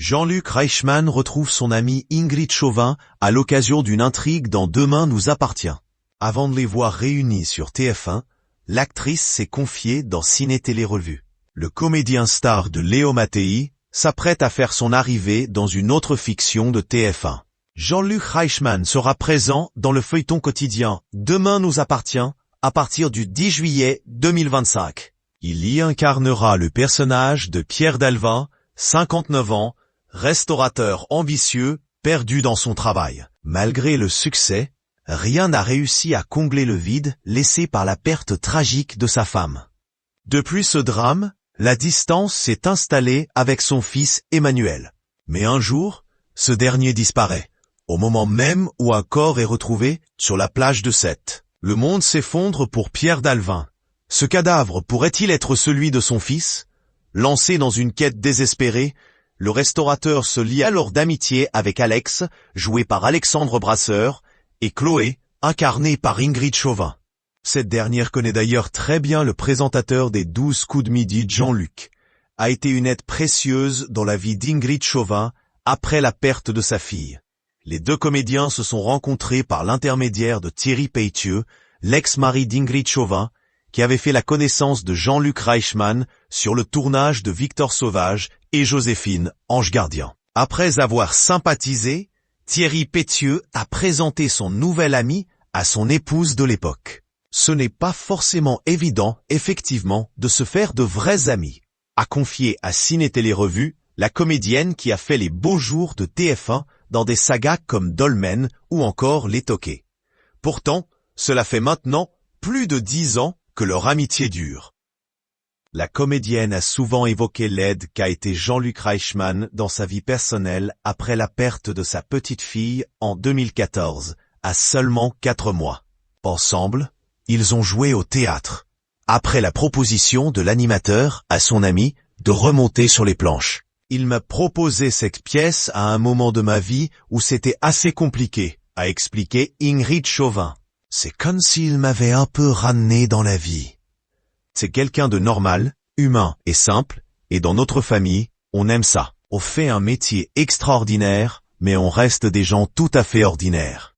Jean-Luc Reichmann retrouve son amie Ingrid Chauvin à l'occasion d'une intrigue dans Demain nous appartient. Avant de les voir réunis sur TF1, l'actrice s'est confiée dans Ciné Télé Revue. Le comédien star de Léo Mattei s'apprête à faire son arrivée dans une autre fiction de TF1. Jean-Luc Reichmann sera présent dans le feuilleton quotidien Demain nous appartient à partir du 10 juillet 2025. Il y incarnera le personnage de Pierre Dalvin, 59 ans, restaurateur ambitieux, perdu dans son travail. Malgré le succès, rien n'a réussi à combler le vide laissé par la perte tragique de sa femme. Depuis ce drame, la distance s'est installée avec son fils Emmanuel. Mais un jour, ce dernier disparaît, au moment même où un corps est retrouvé sur la plage de Sète. Le monde s'effondre pour Pierre Dalvin. Ce cadavre pourrait-il être celui de son fils? Lancé dans une quête désespérée, le restaurateur se lie alors d'amitié avec Alex, joué par Alexandre Brasseur, et Chloé, incarnée par Ingrid Chauvin. Cette dernière connaît d'ailleurs très bien le présentateur des 12 coups de midi, Jean-Luc, a été une aide précieuse dans la vie d'Ingrid Chauvin après la perte de sa fille. Les deux comédiens se sont rencontrés par l'intermédiaire de Thierry Pétieux, l'ex-mari d'Ingrid Chauvin, qui avait fait la connaissance de Jean-Luc Reichmann sur le tournage de Victor Sauvage et Joséphine, Ange Gardien. Après avoir sympathisé, Thierry Pétieux a présenté son nouvel ami à son épouse de l'époque. Ce n'est pas forcément évident, effectivement, de se faire de vrais amis, a confié à Ciné Télé Revue la comédienne qui a fait les beaux jours de TF1 dans des sagas comme Dolmen ou encore Les Toqués. Pourtant, cela fait maintenant plus de 10 ans que leur amitié dure. La comédienne a souvent évoqué l'aide qu'a été Jean-Luc Reichmann dans sa vie personnelle après la perte de sa petite fille en 2014, à seulement 4 mois. Ensemble, ils ont joué au théâtre, après la proposition de l'animateur à son ami de remonter sur les planches. Il m'a proposé cette pièce à un moment de ma vie où c'était assez compliqué, a expliqué Ingrid Chauvin. C'est comme s'il m'avait un peu ramené dans la vie. C'est quelqu'un de normal, humain et simple, et dans notre famille, on aime ça. On fait un métier extraordinaire, mais on reste des gens tout à fait ordinaires.